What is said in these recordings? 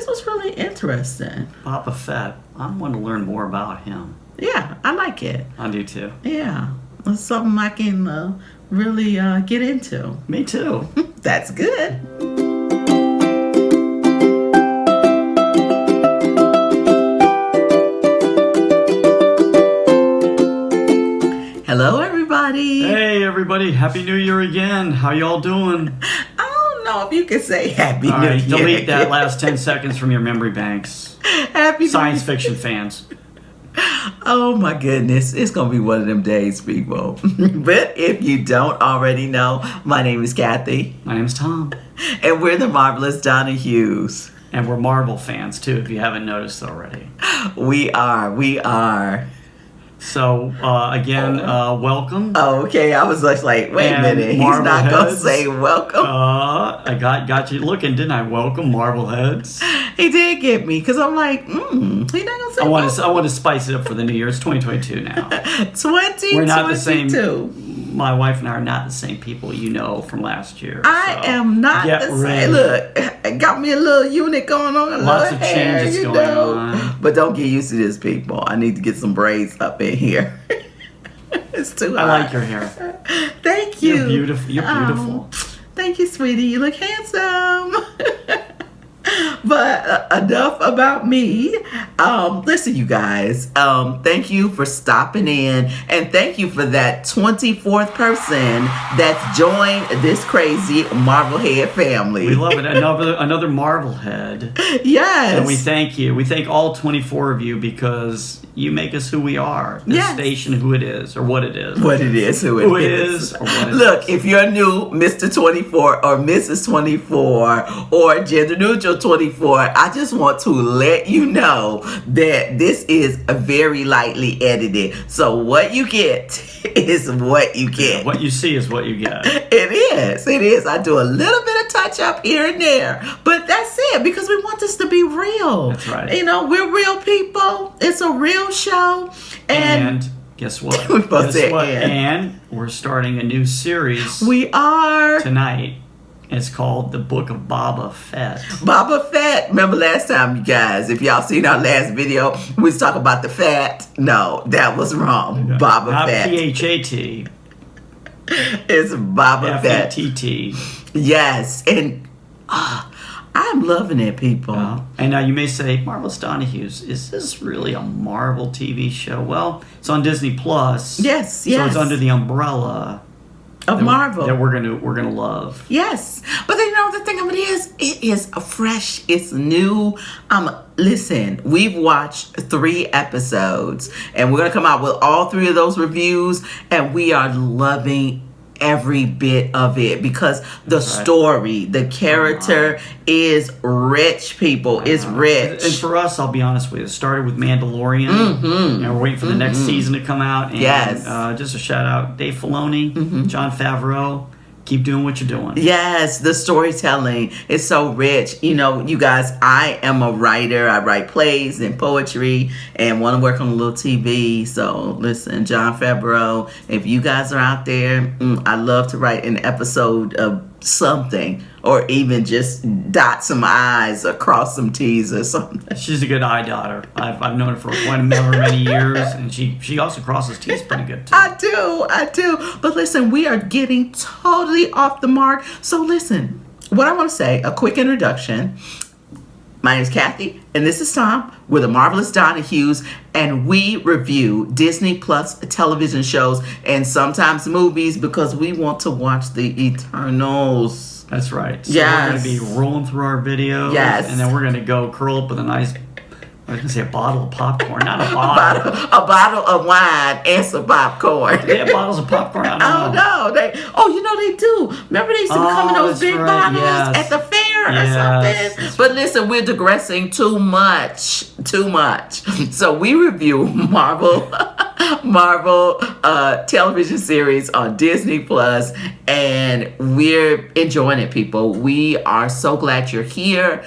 was really interesting. Boba Fett. I want to learn more about him. Yeah, I like it. I do too. Yeah, it's something I can really get into. Me too. That's good. Hello, everybody. Hey, everybody. Happy New Year again. How y'all doing? I don't know if you can say Happy All New right, Year. delete that last 10 seconds from your memory banks. Happy Science fiction fans. Oh my goodness, it's gonna be one of them days, people. But if you don't already know, my name is Kathy. My name's Tom. And we're the Marvelous Donohues. And we're Marvel fans, too, if you haven't noticed already. We are. So, again, welcome. Oh, okay, I was just like, wait a minute, he's Marvel not gonna heads. say welcome. I got you looking, didn't I? Welcome, Marvel heads. He did get me, because I'm like, he's not gonna say I welcome. want to spice it up for the new year. It's 2022 now. 2022. We're not the same. My wife and I are not the same people from last year. I am not get the ready. same. Look, I got me a little unit going on. Lots of changes going on. But don't get used to this, people. I need to get some braids up in here. It's too hot. I like your hair. Thank you. You're beautiful. You're beautiful. Thank you, sweetie. You look handsome. But enough about me. Listen, you guys. Thank you for stopping in, and thank you for that 24th person that's joined this crazy Marvel head family. We love it. Another Marvel head. Yes. And we thank you. We thank all 24 of you because you make us who we are. This station, who it is, or what it is. What it is, who it is. Or what it Look, is. if you're new, Mr. 24 or Mrs. 24 or gender neutral 24, I just want to let you know that this is very lightly edited. So what you get is what you get. What you see is what you get. It is. I do a little bit of touch up here and there. But that's it, because we want this to be real. That's right. You know, we're real people. It's a real show. And guess what? And we're starting a new series. We are. Tonight. It's called The Book of Boba Fett. Boba Fett. Remember last time, you guys, if y'all seen our last video, we was talking about the fat. No, that was wrong. Boba Not Fett. P-H-A-T. It's Boba Fett. F-E-T-T. Yes. And I'm loving it, people. And now you may say, Marvelous Donohues, is this really a Marvel TV show? Well, it's on Disney Plus. Yes. So it's under the umbrella of Marvel that we're gonna love. Yes, but you know the thing of it is fresh. It's new. Listen, we've watched 3 episodes, and we're gonna come out with all 3 of those reviews, and we are loving every bit of it because the story, the character is rich, people. It's rich. And for us, I'll be honest with you, it started with Mandalorian, and we're waiting for the next season to come out. And just a shout out, Dave Filoni, Jon Favreau. Keep doing what you're doing. Yes, the storytelling is so rich. You know, you guys, I am a writer. I write plays and poetry and want to work on a little TV. So listen, Jon Favreau, if you guys are out there, I love to write an episode of something, or even just dot some I's or cross some T's or something. She's a good eye dotter. I've known her for quite many years, and she also crosses T's pretty good too. I do. But listen, we are getting totally off the mark. So listen, what I want to say, a quick introduction. My name is Kathy, and this is Tom. We're the Marvelous Donohues, and we review Disney Plus television shows and sometimes movies because we want to watch the Eternals. That's right. So we're going to be rolling through our videos, and then we're going to go curl up with a nice, I was going to say a bottle of popcorn, not a bottle. A bottle of wine and some popcorn. They have bottles of popcorn. I don't know. They do. Remember they used to come in those big bottles at the fair or something? But listen, we're digressing too much. So we review Marvel television series on Disney Plus, and we're enjoying it, people. We are so glad you're here.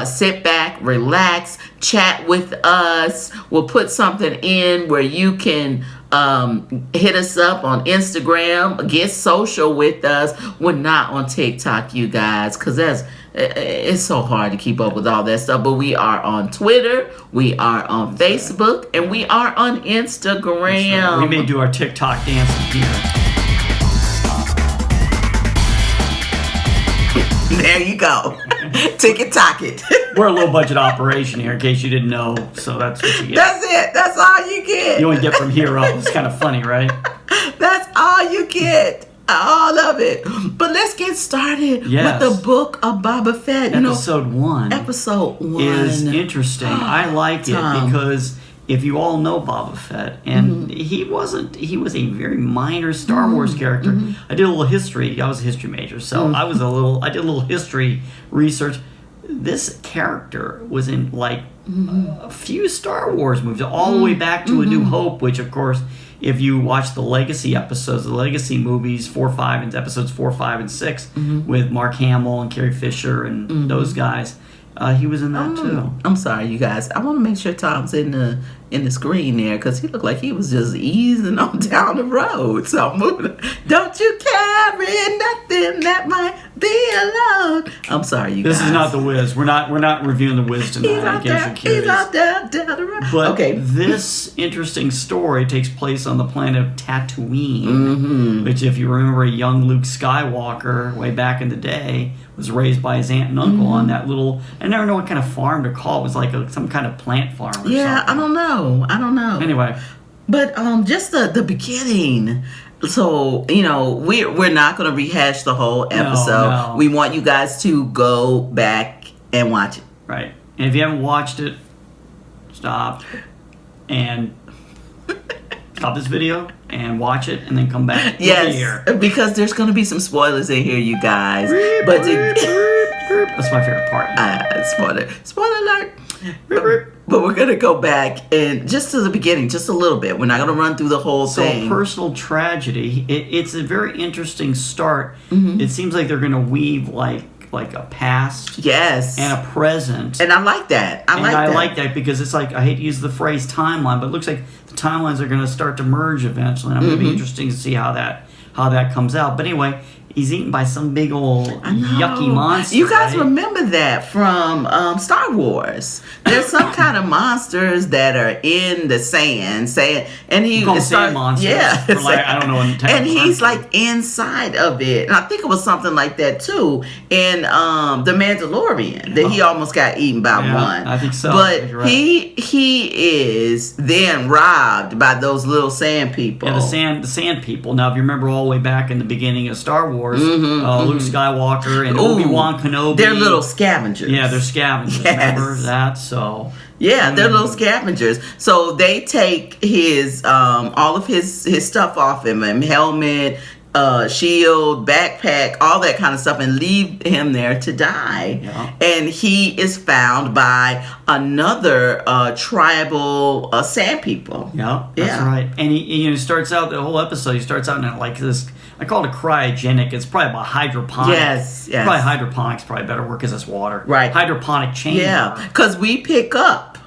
Sit back, relax, chat with us. We'll put something in where you can hit us up on Instagram, get social with us. We're not on TikTok, you guys, because that's it's so hard to keep up with all that stuff. But we are on Twitter, we are on Facebook, and we are on Instagram. Right. We may do our TikTok dance here. There you go. Tick-tock it. We're a low budget operation here, in case you didn't know. So that's what you get. That's it. That's all you get. You only get from here up. It's kind of funny, right? That's all you get. All of it. But let's get started with the book of Boba Fett. Episode 1. Episode 1 is interesting. I like it because if you all know Boba Fett, and he was a very minor Star Wars character. I did a little history. I was a history major, so I did a little history research. This character was in like a few Star Wars movies, all the way back to A New Hope, which of course, if you watch the Legacy episodes, the Legacy movies, episodes 4, 5, and 6, with Mark Hamill and Carrie Fisher and those guys. He was in that too. I'm sorry, you guys. I want to make sure Tom's in the screen there because he looked like he was just easing on down the road. So moving. Don't you carry nothing that might be alone. I'm sorry, you guys. This is not the Wiz. We're not reviewing the Wiz tonight. He's out down the road. But this interesting story takes place on the planet of Tatooine, which, if you remember, a young Luke Skywalker way back in the day was raised by his aunt and uncle on that little, I never know what kind of farm to call it. It was like some kind of plant farm or something. I don't know. Anyway. But just the beginning. So, we're not going to rehash the whole episode. No. We want you guys to go back and watch it. Right. And if you haven't watched it, stop and stop this video and watch it and then come back. Yes, because there's going to be some spoilers in here, you guys. But that's my favorite part. Spoiler alert. But we're going to go back and just to the beginning, just a little bit. We're not going to run through the whole thing. So, personal tragedy. It's a very interesting start. It seems like they're going to weave like a past, yes, and a present, and I like that. I like that because it's like, I hate to use the phrase timeline, but it looks like the timelines are going to start to merge eventually. And I'm going to be interesting to see how that comes out. But anyway, he's eaten by some big old yucky monster. You guys remember that from Star Wars? There's some kind of monsters that are in the sand, and he sand monsters. Yeah, I don't know. And he's like inside of it. And I think it was something like that too in The Mandalorian that he almost got eaten by one. I think so. But right. he is then robbed by those little sand people. Yeah, the sand people. Now, if you remember all the way back in the beginning of Star Wars, Luke Skywalker and Obi-Wan Kenobi. They're little scavengers. Yeah, they're scavengers. Yes. Remember that? So yeah, they're little scavengers. So they take his all of his stuff off him, helmet, shield, backpack, all that kind of stuff, and leave him there to die. Yeah. And he is found by another tribal sand people. Yeah, that's right. And he starts out the whole episode. He starts out in like this. I call it a cryogenic. It's probably about hydroponic. Yes. Probably hydroponics probably better word because it's water. Right. Hydroponic chamber. Yeah, because we pick up.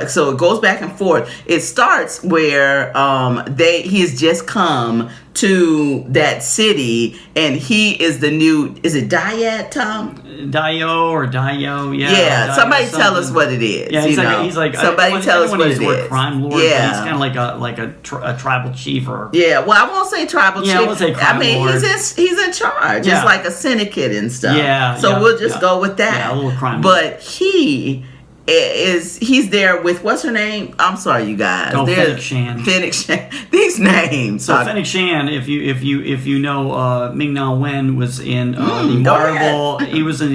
So it goes back and forth. It starts where he has just come to that city, and he is the new. Is it Dyad, Tom? Dio, yeah. Yeah, somebody tell us what it is. Yeah, he's like somebody tell us what it is. Crime lord. Yeah, he's kind of like a tribal chief or. Yeah, well, I won't say tribal chief. I won't say crime lord. He's in charge. Yeah. It's like a syndicate and stuff. Yeah. So we'll just go with that. Yeah, a little crime. But he's there with, what's her name? I'm sorry, you guys. Fennec Shan. These names. So Fennec Shan, if you know, Ming-NaWen was in the Marvel. She was in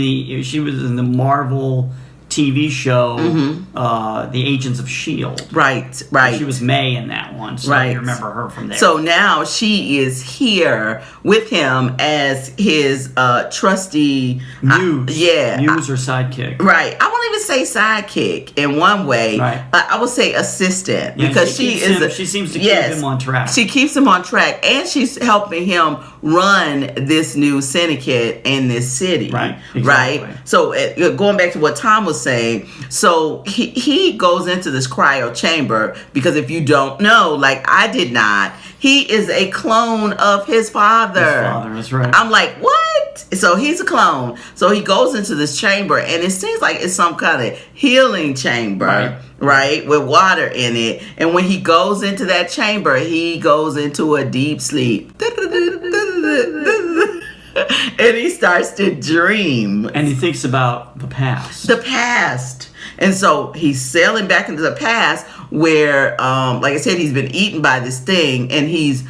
the Marvel TV show, The Agents of S.H.I.E.L.D. Right. She was May in that one, so you remember her from there. So now she is here with him as his trusty muse. Muse or sidekick. Right. I won't even say sidekick in one way. Right. I would say assistant because she seems to keep him on track. She keeps him on track, and she's helping him run this new syndicate in this city. Right. Exactly. Right. So going back to what Tom was saying, so he goes into this cryo chamber because if you don't know, like I did not, he is a clone of his father. That's right. I'm like, what? So he's a clone. So he goes into this chamber, and it seems like it's some kind of healing chamber, right? With water in it. And when he goes into that chamber, he goes into a deep sleep. And he starts to dream. And he thinks about the past. The past. And so he's sailing back into the past where, like I said, he's been eaten by this thing, and he's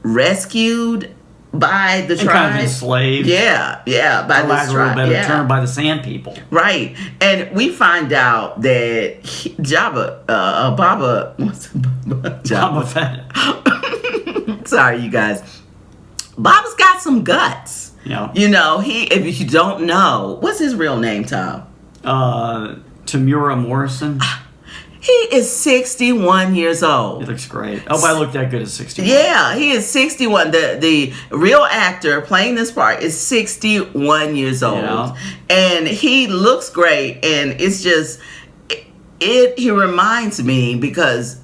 rescued by the tribe. Kind of enslaved. Yeah, by this tribe. Term, by the Sand People. Right. And we find out that Boba Fett. Sorry, you guys. Boba's got some guts. Yeah. You know, if you don't know, what's his real name, Tom? Tamura Morrison. He is 61 years old. He looks great. Oh, I look that good at 61. Yeah, he is 61. The real actor playing this part is 61 years old. Yeah. And he looks great. And it's just, he reminds me because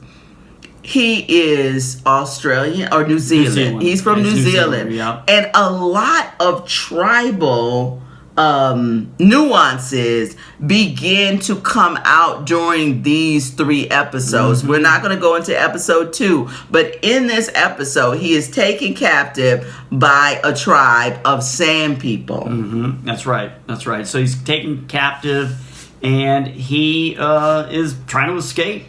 he is Australian or New Zealand. He's from New Zealand. Yeah. And a lot of tribal nuances begin to come out during these 3 episodes. We're not going to go into episode 2, but in this episode, he is taken captive by a tribe of Sand People. Mm-hmm. That's right. So he's taken captive, and he is trying to escape.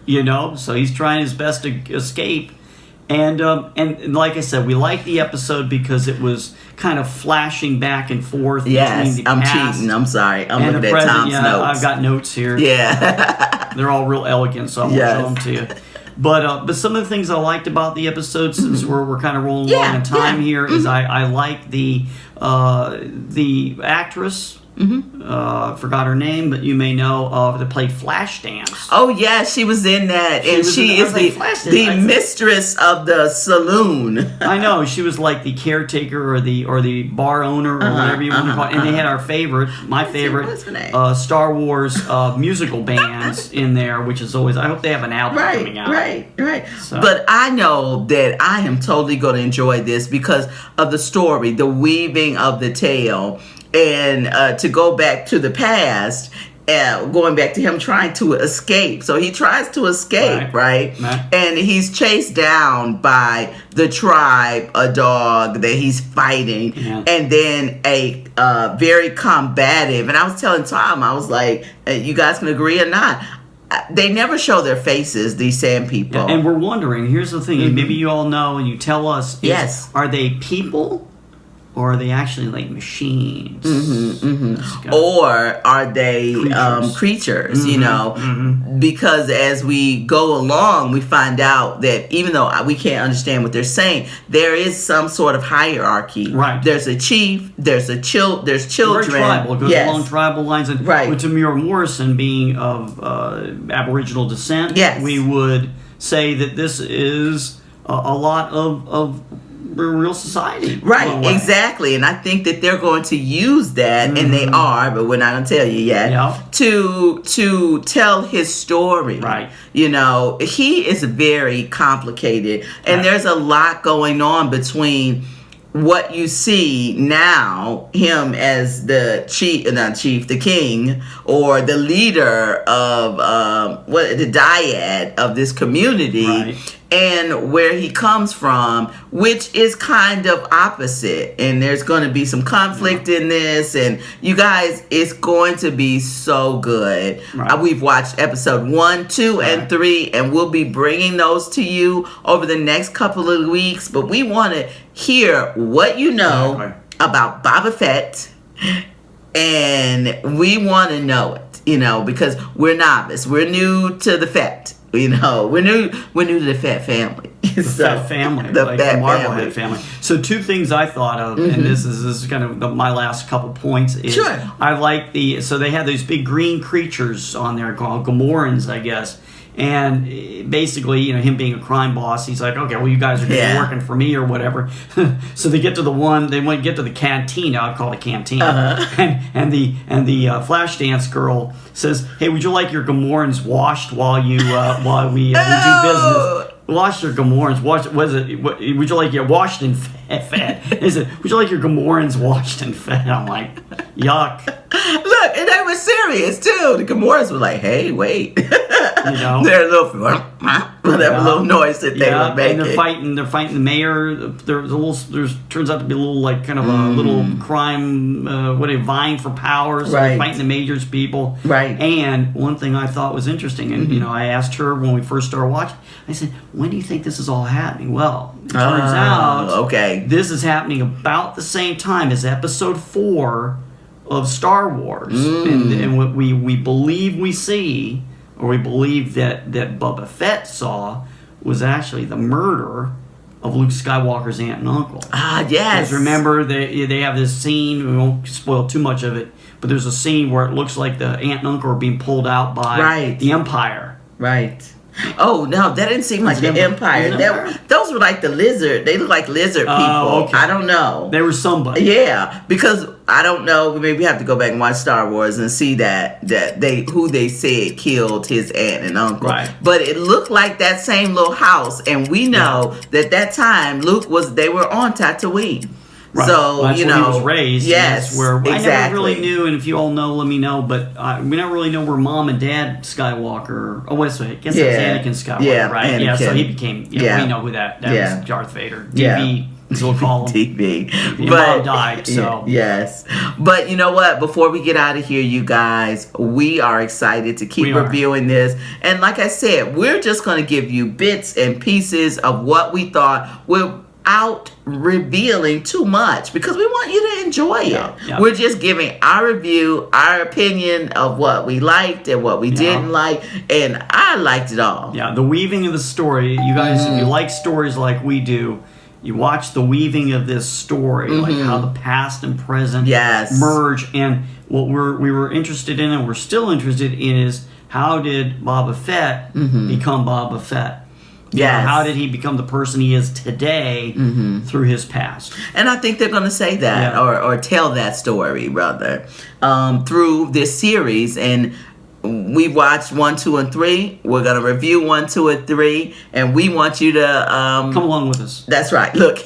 You know, so he's trying his best to escape. And like I said, we liked the episode because it was kind of flashing back and forth between the I'm past cheating. I'm sorry. I'm and looking the at present. Tom's notes. I've got notes here. Yeah. They're all real elegant, so I'm going to show them to you. But some of the things I liked about the episode, since we're kind of rolling along in time here, is I like the actress. Forgot her name, but you may know that played Flashdance. Oh yeah, she was in that, and she is the mistress of the saloon. I know, she was like the caretaker or the bar owner or whatever you want to call it. And they had my favorite Star Wars musical bands in there, which is always. I hope they have an album coming out. Right. So. But I know that I am totally going to enjoy this because of the story, the weaving of the tale. And to go back to the past, going back to him trying to escape. So he tries to escape, right? And he's chased down by the tribe, a dog that he's fighting, and then a very combative. And I was telling Tom, I was like, you guys can agree or not. They never show their faces, these Sand People. Yeah, and we're wondering, here's the thing, maybe you all know and you tell us, are they people? Or are they actually like machines? Or are they creatures, you know? Because as we go along, we find out that even though we can't understand what they're saying, there is some sort of hierarchy. Right. There's a chief, there's children. Very tribal. It goes along tribal lines. And with Tamura Morrison being of Aboriginal descent, we would say that this is a lot of real society. Right, exactly. And I think that they're going to use that, and they are, but we're not going to tell you yet, to tell his story. Right. You know, he is very complicated, and there's a lot going on between what you see now, him as the the king, or the leader of the dyad of this community, and where he comes from, which is kind of opposite. And there's going to be some conflict in this, and you guys, it's going to be so good. We've watched episode 1, 2, and 3, and we'll be bringing those to you over the next couple of weeks. But we want to hear what you know about Boba Fett, and we want to know it, you know, because we're novice. We're new to the Fett. You know, we're new to the Fett family. The Fett family, the Marvelhead family. So 2 things I thought of, and this is kind of my last couple points. Is I like so they have these big green creatures on there called Gamorreans, I guess. And basically, him being a crime boss, he's like, okay, well, you guys are working for me or whatever. So they get to get to the cantina. I'd call it cantina. And the Flashdance girl says, hey, would you like your Gamorreans washed while we do business? Wash your Gamorreans. Would you like your washed and fed? Is it? Would you like your Gamorreans washed and fed? I'm like, yuck. Look, and they were serious too. The Gamorreans were like, "Hey, wait." They're a little whatever little noise that they were making. And they're fighting the mayor. There's turns out to be a little like kind of a little crime. Vying for power. So they're fighting the mayor's people. Right. And one thing I thought was interesting, and I asked her when we first started watching. I said, when do you think this is all happening? Well, it turns out this is happening about the same time as Episode 4 of Star Wars. And what we believe we see, or we believe that Boba Fett saw, was actually the murder of Luke Skywalker's aunt and uncle. Ah, yes. Because remember, they have this scene, we won't spoil too much of it, but there's a scene where it looks like the aunt and uncle are being pulled out by the Empire. Right. Oh, no, that didn't seem like the Empire. Those were like the lizard. They look like lizard people. Okay. I don't know. They were somebody. Yeah, because I don't know. Maybe we have to go back and watch Star Wars and see who they said killed his aunt and uncle. Right. But it looked like that same little house, and we know that time they were on Tatooine. Right. So, that's where he was raised. Yes, where exactly. I never really knew, and if you all know, let me know, but we never really know where Mom and Dad Skywalker... Oh, wait a second. I guess it was Anakin Skywalker, right? Anakin. Yeah, so he became... we know who that was Darth Vader. DB, we'll call him. DB. Mom died, so... Yes. But you know what? Before we get out of here, you guys, we are excited to keep reviewing this. And like I said, we're just going to give you bits and pieces of what we thought without revealing too much, because we want you to enjoy it. Yeah. We're just giving our review, our opinion of what we liked and what we didn't like, and I liked it all. Yeah, the weaving of the story, you guys, if you like stories like we do, you watch the weaving of this story, like how the past and present merge, and what we were interested in, and we're still interested in, is how did Boba Fett become Boba Fett? Yes. How did he become the person he is today through his past? And I think they're going to say that or tell that story, rather, through this series. And we've watched 1, 2, and 3. We're going to review 1, 2, and 3. And we want you to... come along with us. That's right. Look,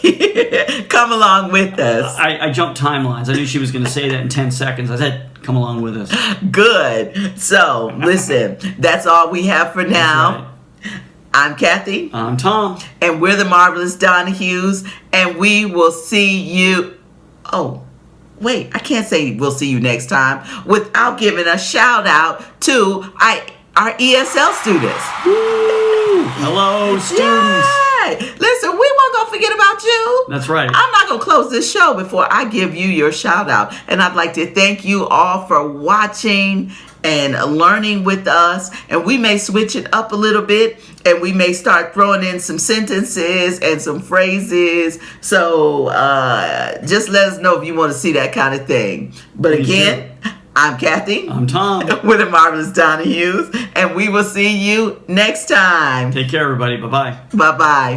come along with us. I jumped timelines. I knew she was going to say that in 10 seconds. I said... Come along with us. Good. So, listen, that's all we have for now. Right. I'm Kathy. I'm Tom. And we're the Marvelous Donohues. And we will see you... Oh, wait. I can't say we'll see you next time without giving a shout out to our ESL students. Woo! Hello, students. Yay! Listen, we weren't going to forget about you. That's right. I'm not going to close this show before I give you your shout out. And I'd like to thank you all for watching and learning with us. And we may switch it up a little bit, and we may start throwing in some sentences and some phrases. So just let us know if you want to see that kind of thing. But again, I'm Kathy. I'm Tom. We're the Marvelous Donohues, and we will see you next time. Take care, everybody. Bye-bye. Bye-bye.